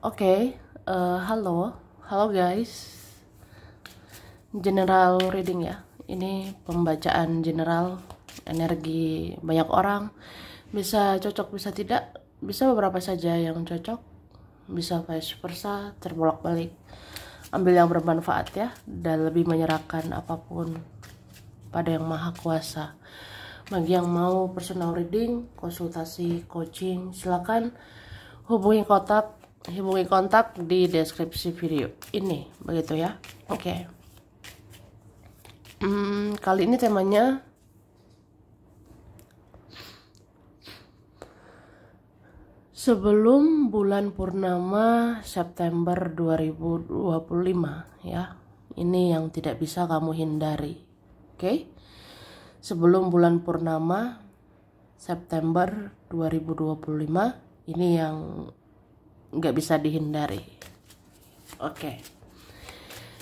Oke, halo guys. General reading ya. Ini pembacaan general energi banyak orang. Bisa cocok, bisa tidak. Bisa beberapa saja yang cocok. Bisa vice versa, terbolak-balik. Ambil yang bermanfaat ya, dan lebih menyerahkan apapun pada yang maha kuasa. Bagi yang mau personal reading, konsultasi, coaching, silakan hubungi kontak di deskripsi video ini, begitu ya. Oke. Kali ini temanya sebelum bulan purnama September 2025 ya. Ini yang tidak bisa kamu hindari. Oke. Sebelum bulan purnama September 2025, ini yang nggak bisa dihindari. Oke,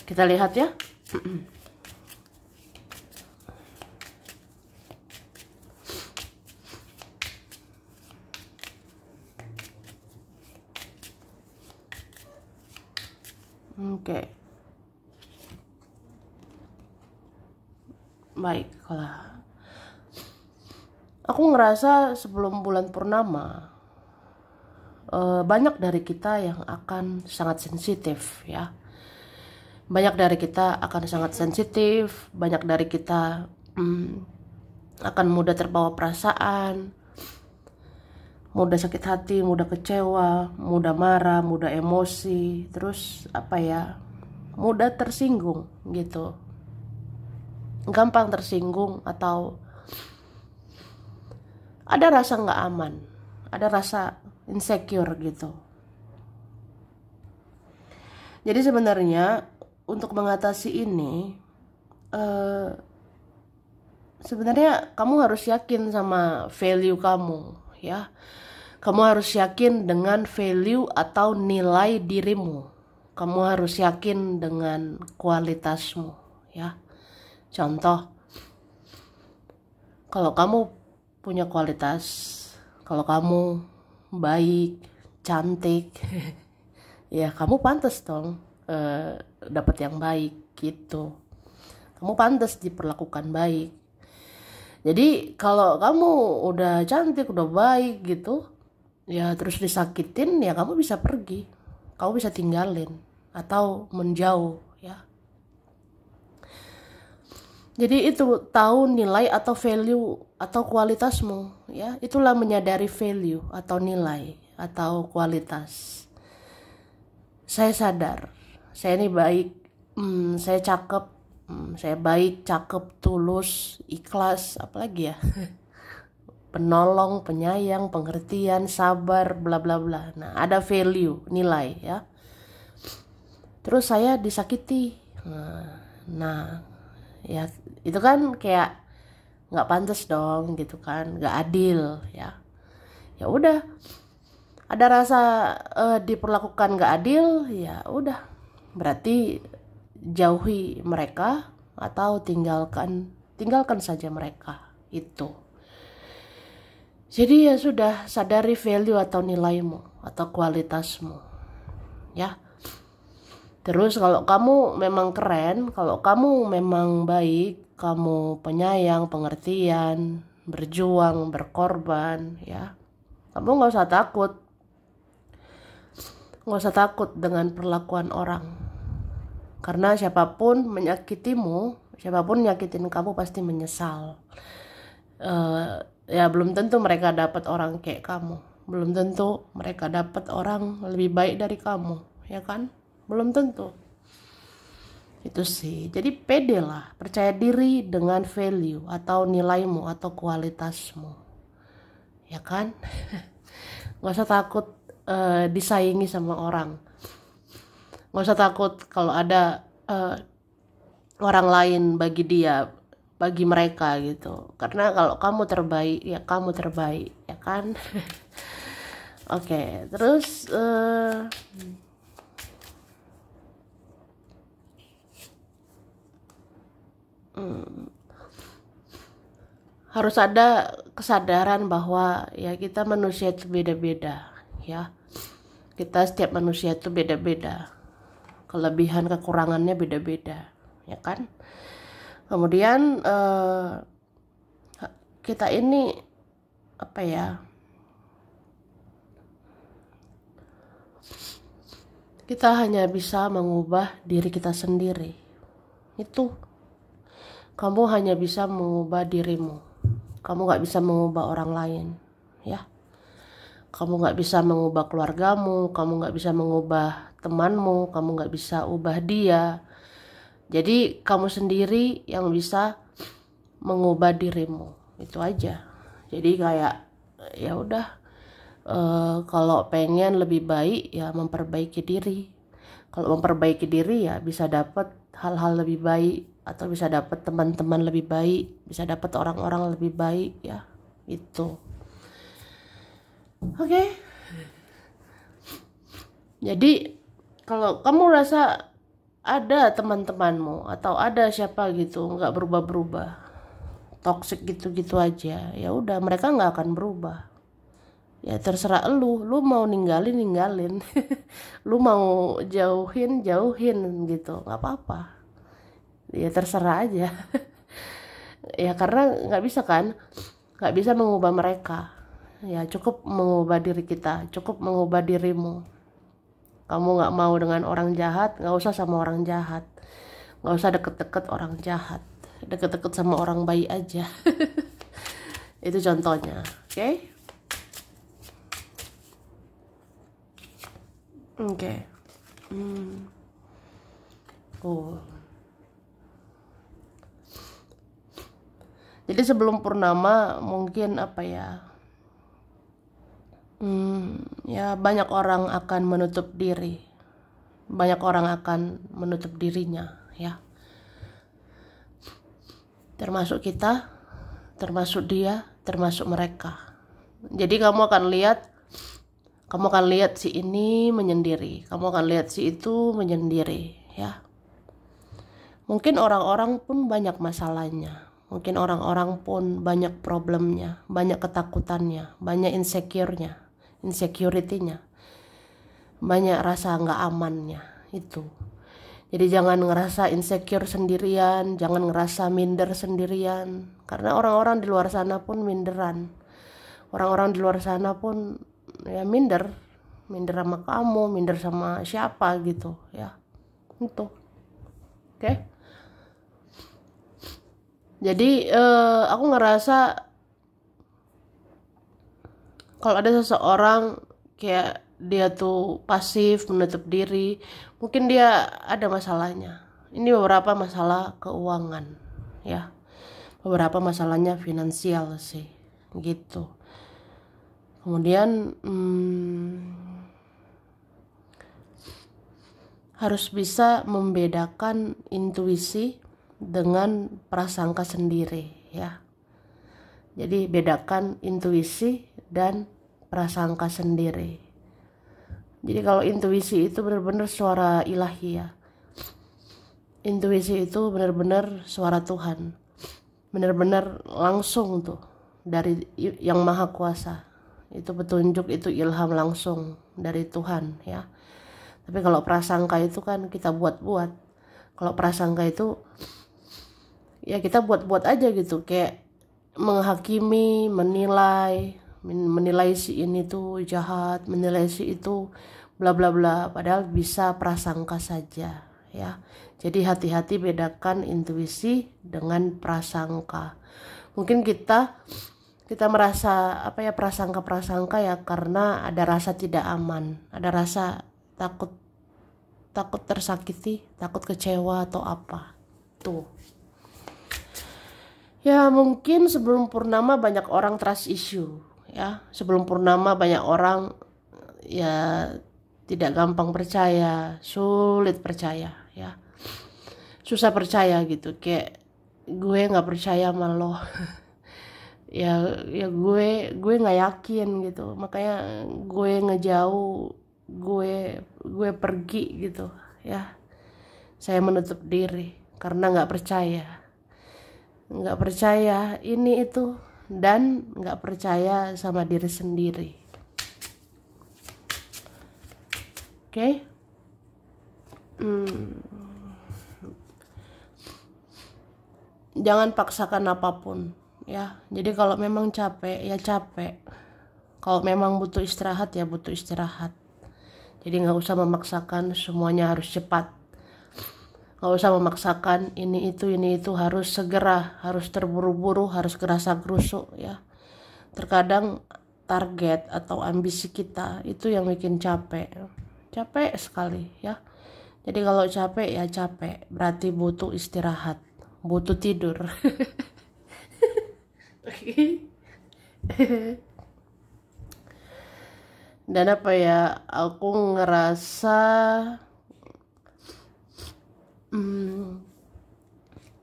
kita lihat ya. Oke, baik. Kalau aku ngerasa sebelum bulan purnama, banyak dari kita yang akan sangat sensitif ya. Banyak dari kita akan sangat sensitif. Banyak dari kita akan mudah terbawa perasaan, mudah sakit hati, mudah kecewa, mudah marah, mudah emosi, terus mudah tersinggung gitu, gampang tersinggung, atau ada rasa nggak aman, ada rasa insecure gitu. Jadi sebenarnya untuk mengatasi ini, sebenarnya kamu harus yakin sama value kamu ya. Kamu harus yakin dengan value atau nilai dirimu. Kamu harus yakin dengan kualitasmu ya. Contoh, kalau kamu punya kualitas, kalau kamu baik, cantik, ya kamu pantas dong dapat yang baik gitu. Kamu pantas diperlakukan baik. Jadi kalau kamu udah cantik, udah baik gitu, ya terus disakitin, ya kamu bisa pergi, kamu bisa tinggalin atau menjauh ya. Jadi itu tahu nilai atau value atau kualitasmu ya. Itulah menyadari value atau nilai atau kualitas. Saya sadar, saya ini baik, saya cakep, saya baik, cakep, tulus, ikhlas, apalagi ya, penolong, penyayang, pengertian, sabar, bla bla bla. Nah, ada value, nilai ya. Terus saya disakiti. Nah, ya itu kan kayak nggak pantas dong gitu kan, nggak adil ya. Ya udah, ada rasa diperlakukan nggak adil, ya udah, berarti jauhi mereka atau tinggalkan saja mereka itu. Jadi ya sudah, sadari value atau nilaimu atau kualitasmu ya. Terus kalau kamu memang keren, kalau kamu memang baik, kamu penyayang, pengertian, berjuang, berkorban ya, kamu nggak usah takut. Nggak usah takut dengan perlakuan orang. Karena siapapun menyakitimu, siapapun nyakitin kamu pasti menyesal. Ya belum tentu mereka dapat orang kayak kamu. Belum tentu mereka dapat orang lebih baik dari kamu, ya kan? Belum tentu. Itu sih. Jadi pede lah, percaya diri dengan value atau nilaimu atau kualitasmu. Ya kan? Nggak usah takut disaingi sama orang. Nggak usah takut kalau ada orang lain bagi mereka gitu. Karena kalau kamu terbaik, ya kamu terbaik, ya kan? Oke, terus harus ada kesadaran bahwa ya kita manusia itu beda-beda ya. Kita setiap manusia itu beda-beda, kelebihan kekurangannya beda-beda, ya kan? Kemudian kita ini apa ya, kita hanya bisa mengubah diri kita sendiri. Itu kamu hanya bisa mengubah dirimu, kamu gak bisa mengubah orang lain, ya. Kamu gak bisa mengubah keluargamu, kamu gak bisa mengubah temanmu, kamu gak bisa ubah dia. Jadi kamu sendiri yang bisa mengubah dirimu, itu aja. Jadi kayak ya udah, kalau pengen lebih baik ya memperbaiki diri. Kalau memperbaiki diri ya bisa dapat hal-hal lebih baik, atau bisa dapat teman-teman lebih baik, bisa dapat orang-orang lebih baik, ya itu. Oke. Jadi kalau kamu rasa ada teman-temanmu atau ada siapa gitu nggak berubah-berubah, toxic gitu-gitu aja, ya udah, mereka nggak akan berubah. Ya terserah lu mau ninggalin lu mau jauhin gitu, nggak apa-apa, ya terserah aja. Ya karena nggak bisa kan, nggak bisa mengubah mereka, ya cukup mengubah diri kita, cukup mengubah dirimu. Kamu nggak mau dengan orang jahat, nggak usah sama orang jahat, nggak usah deket-deket orang jahat, deket-deket sama orang baik aja. Itu contohnya, oke? Oke. Oh. Jadi sebelum purnama mungkin apa ya? Ya banyak orang akan menutup diri. Banyak orang akan menutup dirinya, ya. Termasuk kita, termasuk dia, termasuk mereka. Jadi kamu akan lihat si ini menyendiri, kamu akan lihat si itu menyendiri, ya. Mungkin orang-orang pun banyak masalahnya, mungkin orang-orang pun banyak problemnya, banyak ketakutannya, banyak insecurity-nya, banyak rasa nggak amannya, itu. Jadi jangan ngerasa insecure sendirian, jangan ngerasa minder sendirian, karena orang-orang di luar sana pun minderan, orang-orang di luar sana pun ya minder sama kamu, minder sama siapa gitu, ya. Itu oke. Jadi aku ngerasa kalau ada seseorang kayak dia tuh pasif, menutup diri, mungkin dia ada masalahnya. Ini beberapa masalah keuangan, ya, beberapa masalahnya finansial sih, gitu. Kemudian harus bisa membedakan intuisi dengan prasangka sendiri, ya. Jadi bedakan intuisi dan prasangka sendiri. Jadi kalau intuisi itu benar-benar suara ilahi, ya. Intuisi itu benar-benar suara Tuhan, benar-benar langsung tuh dari Yang Maha Kuasa. Itu petunjuk, itu ilham langsung dari Tuhan, ya. Tapi kalau prasangka itu kan kita buat-buat. Kalau prasangka itu ya kita buat-buat aja gitu, kayak menghakimi, menilai si ini tuh jahat, menilai si itu bla bla bla, padahal bisa prasangka saja, ya. Jadi hati-hati bedakan intuisi dengan prasangka. Mungkin kita merasa apa ya, prasangka ya karena ada rasa tidak aman, ada rasa takut tersakiti, takut kecewa atau apa tuh. Ya mungkin sebelum purnama banyak orang trust issue, ya. Sebelum purnama banyak orang ya tidak gampang percaya, sulit percaya, ya. Susah percaya gitu, kayak gue nggak percaya sama lo. ya gue nggak yakin gitu, makanya gue ngejauh, gue pergi gitu, ya. Saya menutup diri karena nggak percaya ini itu, dan nggak percaya sama diri sendiri. Oke. Jangan paksakan apapun ya. Jadi kalau memang capek ya capek, kalau memang butuh istirahat ya butuh istirahat. Jadi nggak usah memaksakan semuanya harus cepat, nggak usah memaksakan ini itu harus segera, harus terburu-buru, harus gerasa gerusuk ya. Terkadang target atau ambisi kita itu yang bikin capek sekali ya. Jadi kalau capek ya capek, berarti butuh istirahat, butuh tidur. Oke. Dan apa ya, aku ngerasa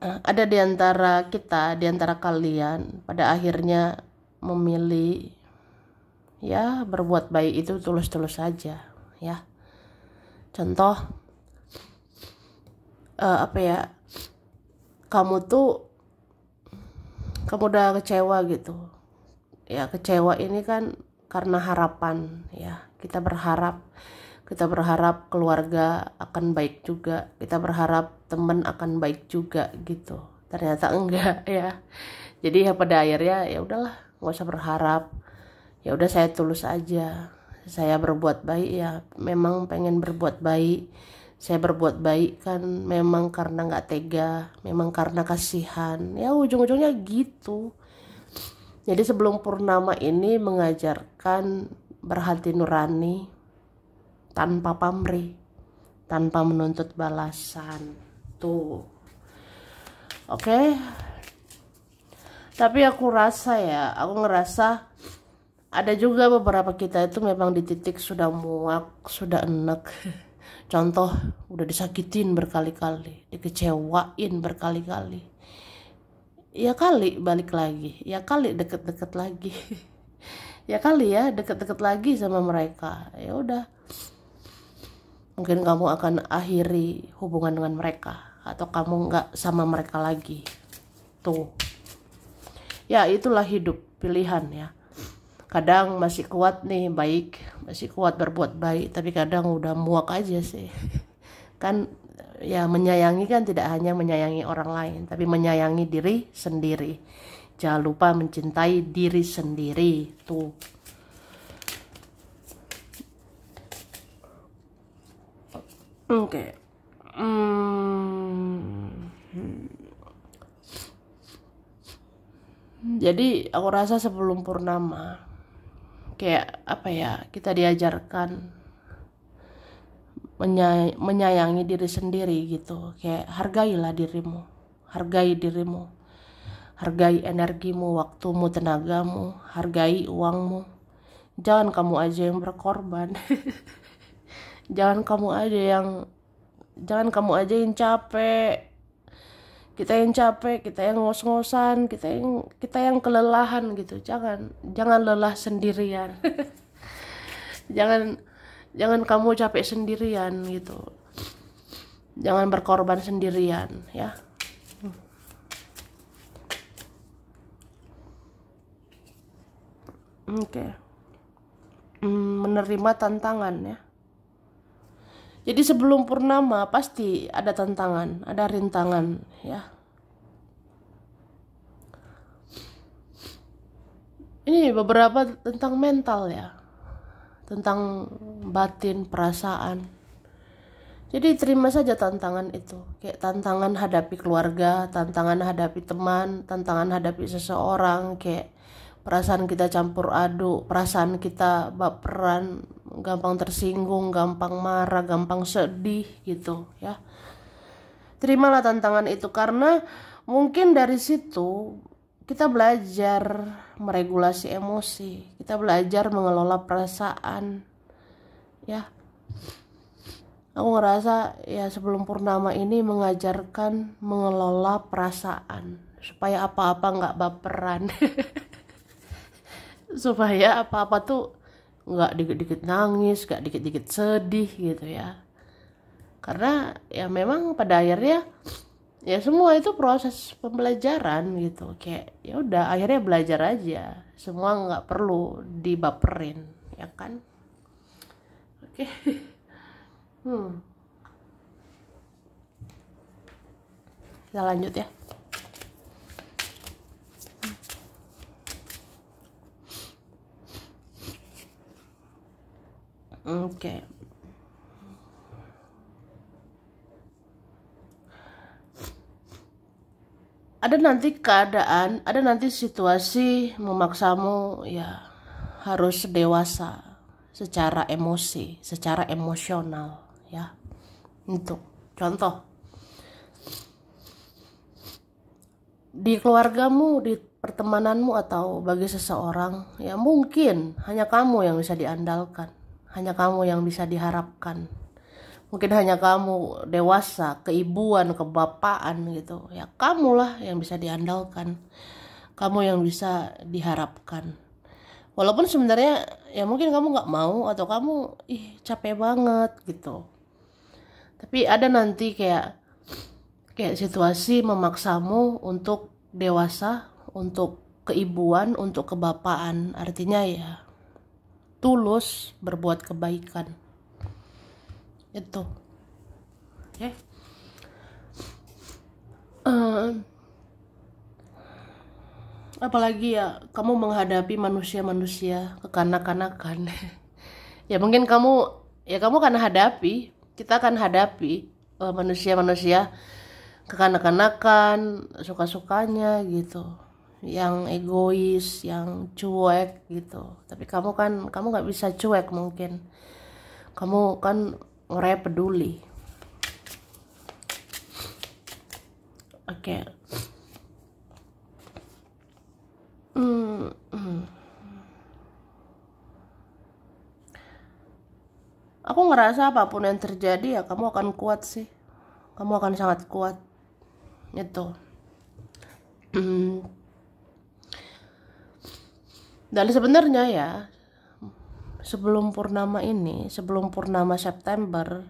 ada di antara kita, di antara kalian pada akhirnya memilih ya berbuat baik itu tulus-tulus saja ya. Contoh apa ya, kamu udah kecewa gitu ya. Kecewa ini kan karena harapan ya. Kita berharap keluarga akan baik juga, kita berharap teman akan baik juga gitu. Ternyata enggak ya. Jadi ya pada akhirnya ya udahlah, nggak usah berharap. Ya udah, saya tulus aja. Saya berbuat baik ya memang pengen berbuat baik. Saya berbuat baik kan memang karena nggak tega, memang karena kasihan. Ya ujung-ujungnya gitu. Jadi sebelum purnama ini mengajarkan berhati nurani, tanpa pamrih, tanpa menuntut balasan. Tuh. Oke. Tapi aku ngerasa ada juga beberapa kita itu memang di titik sudah muak, sudah enek. Contoh, udah disakitin berkali-kali, dikecewain berkali-kali. Ya kali balik lagi, ya kali deket-deket lagi. Ya kali ya deket-deket lagi sama mereka. Ya udah. Mungkin kamu akan akhiri hubungan dengan mereka, atau kamu nggak sama mereka lagi. Tuh. Ya itulah hidup, pilihan ya. Kadang masih kuat nih baik, masih kuat berbuat baik, tapi kadang udah muak aja sih. Kan ya menyayangi kan tidak hanya menyayangi orang lain, tapi menyayangi diri sendiri. Jangan lupa mencintai diri sendiri. Tuh. Oke. Jadi aku rasa sebelum purnama kayak apa ya, kita diajarkan menyayangi diri sendiri gitu. Kayak hargailah dirimu, hargai dirimu, hargai energimu, waktumu, tenagamu, hargai uangmu. Jangan kamu aja yang berkorban. jangan kamu aja yang capek. Kita yang capek, kita yang ngos-ngosan, kita yang kelelahan gitu. Jangan lelah sendirian. jangan kamu capek sendirian gitu. Jangan berkorban sendirian ya. Oke. Menerima tantangan ya. Jadi sebelum purnama pasti ada tantangan, ada rintangan ya. Ini beberapa tentang mental ya, tentang batin, perasaan. Jadi terima saja tantangan itu. Kayak tantangan hadapi keluarga, tantangan hadapi teman, tantangan hadapi seseorang. Kayak perasaan kita campur aduk, perasaan kita baperan, gampang tersinggung, gampang marah, gampang sedih gitu ya. Terimalah tantangan itu, karena mungkin dari situ kita belajar meregulasi emosi, kita belajar mengelola perasaan ya. Aku ngerasa ya sebelum purnama ini mengajarkan mengelola perasaan supaya apa-apa nggak baperan. Supaya apa-apa tuh nggak dikit-dikit nangis, nggak dikit-dikit sedih gitu ya. Karena ya memang pada akhirnya ya semua itu proses pembelajaran gitu. Kayak ya udah akhirnya belajar aja, semua nggak perlu dibaperin ya kan. Oke. Kita lanjut ya. Oke. Ada nanti keadaan, ada nanti situasi memaksamu ya harus dewasa secara emosi, secara emosional ya. Untuk contoh, di keluargamu, di pertemananmu atau bagi seseorang ya mungkin hanya kamu yang bisa diandalkan, hanya kamu yang bisa diharapkan. Mungkin hanya kamu dewasa, keibuan, kebapaan gitu. Ya kamulah yang bisa diandalkan. Kamu yang bisa diharapkan. Walaupun sebenarnya ya mungkin kamu nggak mau atau kamu capek banget gitu. Tapi ada nanti kayak situasi memaksamu untuk dewasa, untuk keibuan, untuk kebapaan. Artinya ya tulus berbuat kebaikan. Itu ya. Apalagi ya kamu menghadapi manusia-manusia kekanak-kanakan. Ya mungkin kamu akan hadapi, kita akan hadapi manusia-manusia kekanak-kanakan, suka-sukanya gitu, yang egois, yang cuek gitu. Tapi kamu nggak bisa cuek, mungkin kamu kan orang peduli. Oke. Aku ngerasa apapun yang terjadi ya kamu akan kuat sih. Kamu akan sangat kuat. Itu. Dan sebenarnya ya, sebelum purnama ini, sebelum purnama September,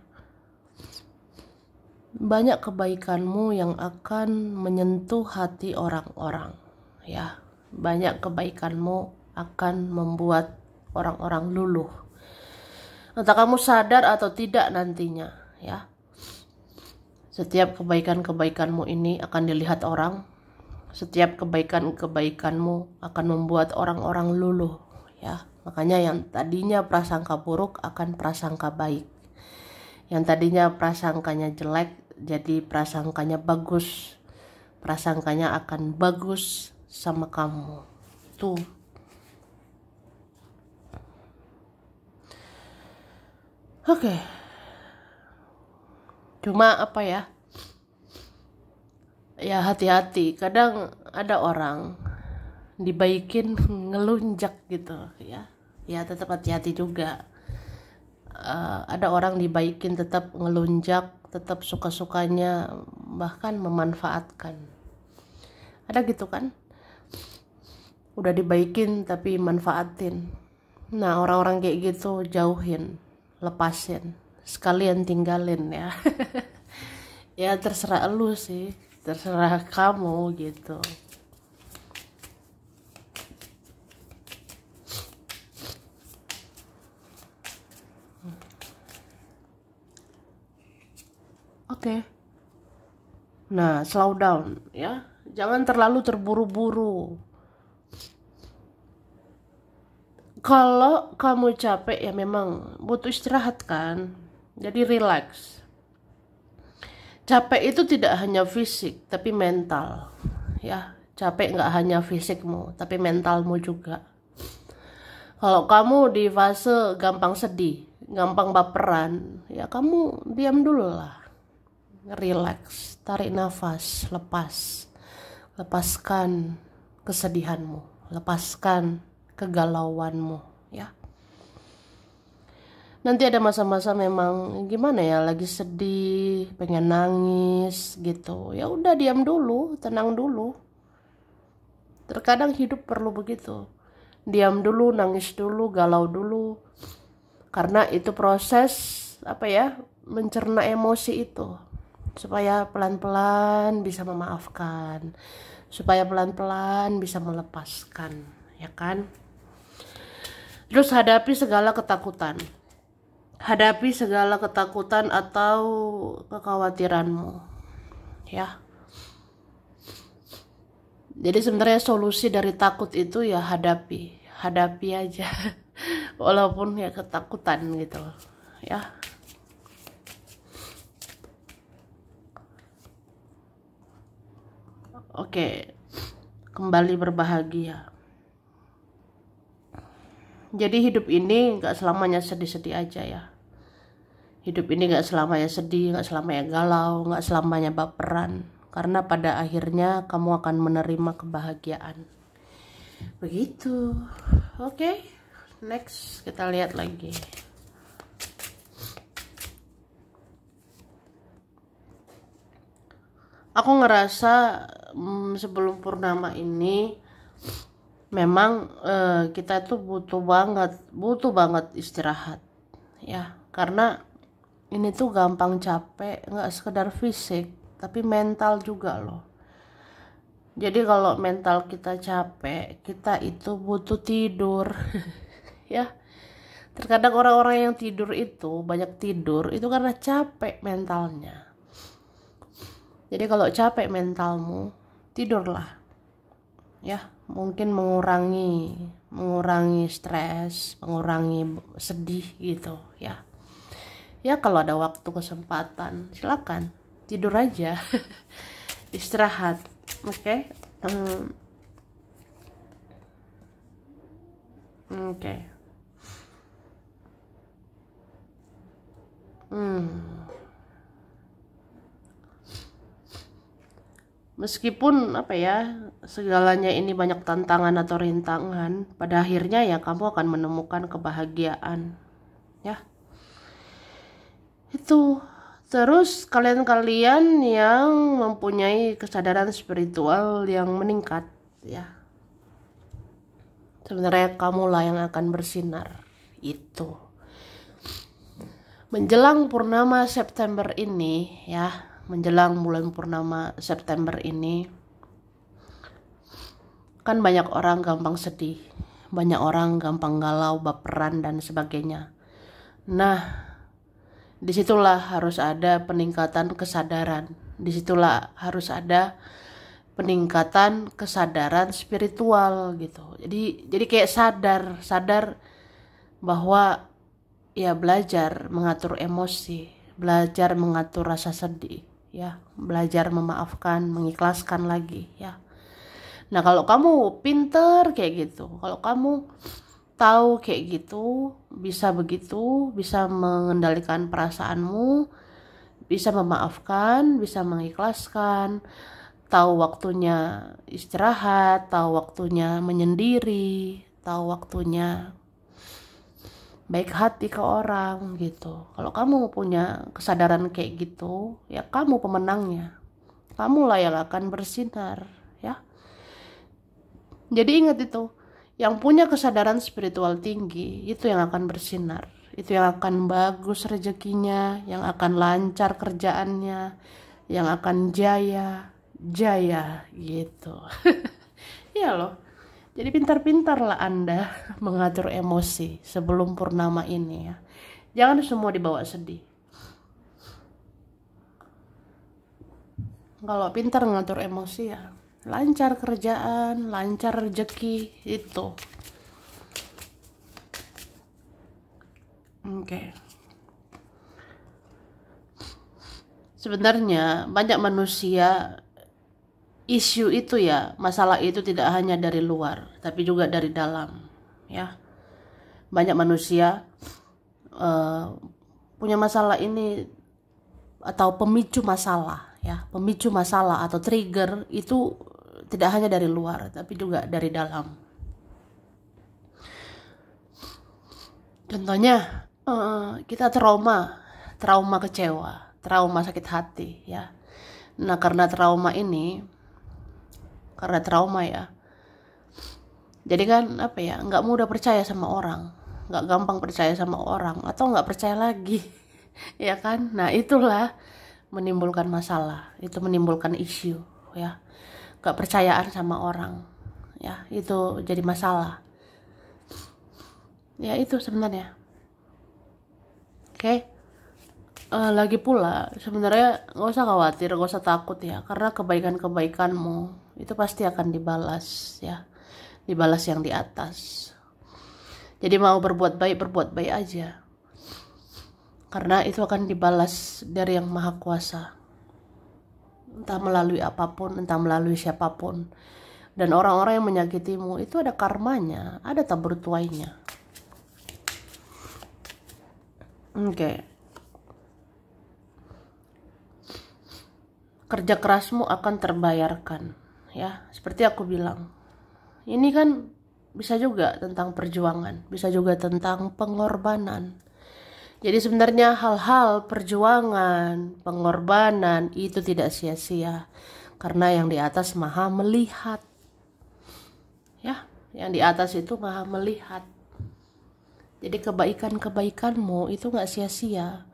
banyak kebaikanmu yang akan menyentuh hati orang-orang ya. Banyak kebaikanmu akan membuat orang-orang luluh, entah kamu sadar atau tidak nantinya ya. Setiap kebaikan-kebaikanmu ini akan dilihat orang. Setiap kebaikan-kebaikanmu akan membuat orang-orang luluh ya. Makanya yang tadinya prasangka buruk akan prasangka baik. Yang tadinya prasangkanya jelek jadi prasangkanya bagus. Prasangkanya akan bagus sama kamu. Tuh. Oke. Cuma apa ya? Ya hati-hati. Kadang ada orang dibaikin ngelunjak gitu ya. Ya tetap hati-hati juga. Ada orang dibaikin tetap ngelunjak, tetap suka-sukanya, bahkan memanfaatkan. Ada gitu kan? Udah dibaikin tapi manfaatin. Nah orang-orang kayak gitu jauhin, lepasin, sekalian tinggalin ya. Ya terserah lu sih, terserah kamu gitu. Oke. Nah, slow down ya. Jangan terlalu terburu-buru. Kalau kamu capek ya memang butuh istirahat kan. Jadi relax. Capek itu tidak hanya fisik tapi mental. Ya, capek nggak hanya fisikmu tapi mentalmu juga. Kalau kamu di fase gampang sedih, gampang baperan, ya kamu diam dulu lah. Relax, tarik nafas, lepaskan kesedihanmu, lepaskan kegalauanmu ya. Nanti ada masa-masa memang gimana ya, lagi sedih, pengen nangis gitu, ya udah diam dulu, tenang dulu. Terkadang hidup perlu begitu, diam dulu, nangis dulu, galau dulu, karena itu proses apa ya, mencerna emosi itu. Supaya pelan-pelan bisa memaafkan, supaya pelan-pelan bisa melepaskan, ya kan? Terus hadapi segala ketakutan. Hadapi segala ketakutan atau kekhawatiranmu, ya. Jadi sebenarnya solusi dari takut itu ya hadapi aja. Walaupun ya ketakutan gitu, ya. Oke, kembali berbahagia. Jadi hidup ini gak selamanya sedih-sedih aja ya. Hidup ini gak selamanya sedih, gak selamanya galau, gak selamanya baperan. Karena pada akhirnya kamu akan menerima kebahagiaan. Begitu. Oke, next kita lihat lagi. Aku ngerasa sebelum purnama ini memang kita tuh butuh banget istirahat, ya. Karena ini tuh gampang capek, nggak sekedar fisik, tapi mental juga loh. Jadi kalau mental kita capek, kita itu butuh tidur, ya. Terkadang orang-orang yang tidur itu, banyak tidur, itu karena capek mentalnya. Jadi kalau capek mentalmu, tidurlah, ya. Mungkin mengurangi stres, mengurangi sedih gitu, ya. Ya kalau ada waktu kesempatan, silakan tidur aja, istirahat, oke? Oke. Meskipun apa ya, segalanya ini banyak tantangan atau rintangan, pada akhirnya ya kamu akan menemukan kebahagiaan, ya. Itu. Terus kalian-kalian yang mempunyai kesadaran spiritual yang meningkat, ya. Sebenarnya kamulah yang akan bersinar. Itu. Menjelang purnama September ini, ya. Menjelang bulan purnama September ini, kan banyak orang gampang sedih, banyak orang gampang galau, baperan dan sebagainya. Nah, disitulah harus ada peningkatan kesadaran, disitulah harus ada peningkatan kesadaran spiritual gitu. Jadi kayak sadar bahwa ya belajar mengatur emosi, belajar mengatur rasa sedih, ya, belajar memaafkan, mengikhlaskan lagi, ya. Nah, kalau kamu pinter kayak gitu, kalau kamu tahu kayak gitu, bisa begitu, bisa mengendalikan perasaanmu, bisa memaafkan, bisa mengikhlaskan, tahu waktunya istirahat, tahu waktunya menyendiri, tahu waktunya baik hati ke orang gitu. Kalau kamu punya kesadaran kayak gitu, ya kamu pemenangnya. Kamulah yang akan bersinar, ya. Jadi ingat itu, yang punya kesadaran spiritual tinggi itu yang akan bersinar. Itu yang akan bagus rezekinya, yang akan lancar kerjaannya, yang akan jaya gitu. Iya loh. Jadi pintar-pintarlah Anda mengatur emosi sebelum purnama ini, ya. Jangan semua dibawa sedih. Kalau pintar mengatur emosi ya lancar kerjaan, lancar rezeki itu. Oke. Sebenarnya banyak manusia isu itu ya, masalah itu tidak hanya dari luar, tapi juga dari dalam, ya. Banyak manusia punya masalah ini atau pemicu masalah, ya. Pemicu masalah atau trigger itu tidak hanya dari luar, tapi juga dari dalam. Contohnya, kita trauma kecewa, trauma sakit hati, ya. Nah, karena trauma ya, jadi kan apa ya, nggak mudah percaya sama orang, nggak gampang percaya sama orang, atau nggak percaya lagi, ya kan. Nah, itulah menimbulkan masalah, itu menimbulkan isu, ya. Nggak percayaan sama orang, ya, itu jadi masalah, ya. Itu sebenarnya Oke. Lagi pula sebenarnya nggak usah khawatir, nggak usah takut ya, karena kebaikan-kebaikanmu itu pasti akan dibalas ya, dibalas yang di atas. Jadi mau berbuat baik aja, karena itu akan dibalas dari yang maha kuasa, entah melalui apapun, entah melalui siapapun. Dan orang-orang yang menyakitimu itu ada karmanya, ada tabur tuainya. Oke. Kerja kerasmu akan terbayarkan ya, seperti aku bilang. Ini kan bisa juga tentang perjuangan, bisa juga tentang pengorbanan. Jadi sebenarnya hal-hal perjuangan, pengorbanan itu tidak sia-sia, karena yang di atas maha melihat ya, yang di atas itu maha melihat. Jadi kebaikanmu itu gak sia-sia.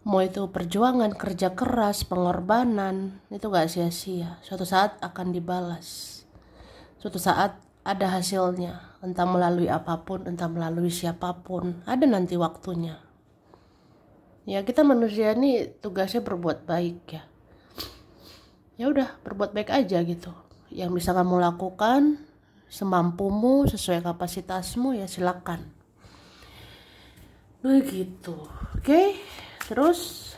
Mau itu perjuangan, kerja keras, pengorbanan, itu gak sia-sia. Suatu saat akan dibalas. Suatu saat ada hasilnya, entah melalui apapun, entah melalui siapapun, ada nanti waktunya. Ya, kita manusia ini tugasnya berbuat baik ya. Ya udah, berbuat baik aja gitu. Yang bisa kamu lakukan semampumu, sesuai kapasitasmu, ya silakan. Begitu. Oke. Terus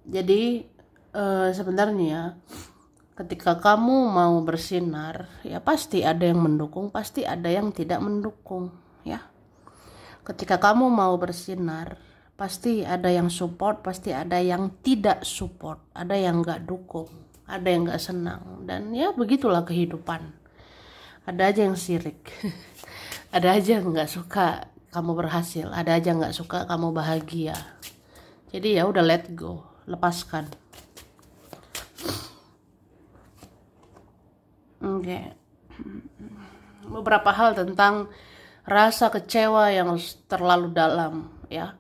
jadi sebenarnya ketika kamu mau bersinar, ya pasti ada yang mendukung, pasti ada yang tidak mendukung ya. Ketika kamu mau bersinar, pasti ada yang support, pasti ada yang tidak support, ada yang gak dukung, ada yang gak senang. Dan ya begitulah kehidupan. Ada aja yang sirik. Ada aja yang gak suka kamu berhasil, ada aja nggak suka kamu bahagia. Jadi ya udah, let go, lepaskan. Oke. Beberapa hal tentang rasa kecewa yang terlalu dalam ya.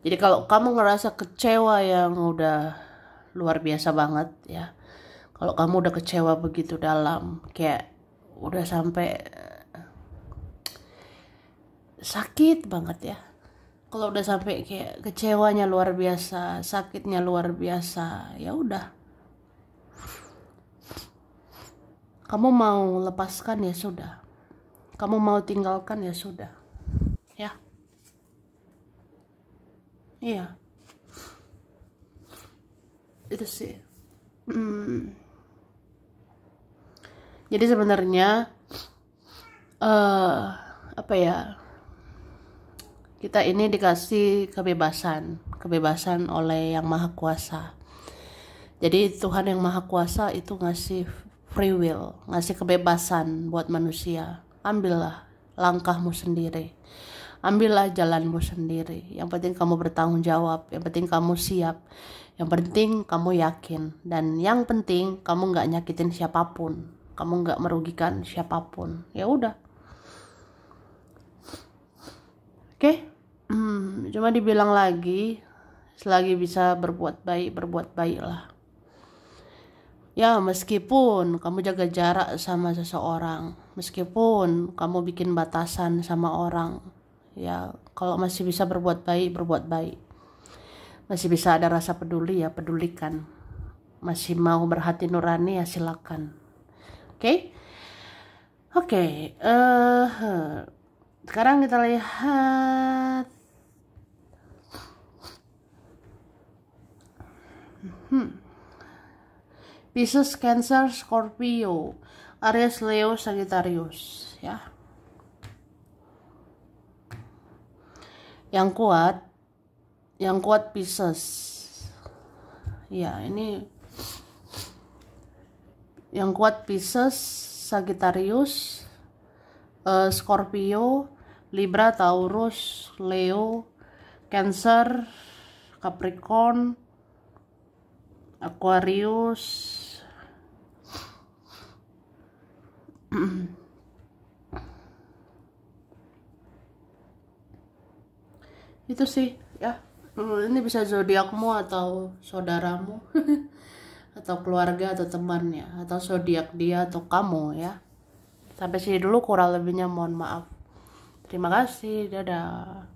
Jadi kalau kamu ngerasa kecewa yang udah luar biasa banget ya, kalau kamu udah kecewa begitu dalam, kayak udah sampai sakit banget ya, kalau udah sampai kayak kecewanya luar biasa, sakitnya luar biasa, ya udah, kamu mau lepaskan ya sudah, kamu mau tinggalkan ya sudah ya. Iya, itu sih. Jadi sebenarnya apa ya, kita ini dikasih kebebasan oleh yang maha kuasa. Jadi Tuhan yang maha kuasa itu ngasih free will, ngasih kebebasan buat manusia. Ambillah langkahmu sendiri, ambillah jalanmu sendiri. Yang penting kamu bertanggung jawab, yang penting kamu siap, yang penting kamu yakin, dan yang penting kamu nggak nyakitin siapapun, kamu nggak merugikan siapapun. Ya udah, oke. Cuma dibilang lagi, selagi bisa berbuat baiklah. Ya, meskipun kamu jaga jarak sama seseorang, meskipun kamu bikin batasan sama orang, ya kalau masih bisa berbuat baik. Masih bisa ada rasa peduli, ya pedulikan. Masih mau berhati nurani, ya silakan. Oke? Oke, sekarang kita lihat Pisces, Cancer, Scorpio, Aries, Leo, Sagittarius ya. Yang kuat Pisces. Ya, ini yang kuat Pisces, Sagittarius, Scorpio, Libra, Taurus, Leo, Cancer, Capricorn, Aquarius. Itu sih ya. Ini bisa zodiakmu atau saudaramu atau keluarga atau temannya atau zodiak dia atau kamu ya. Sampai sini dulu, kurang lebihnya mohon maaf. Terima kasih, dadah.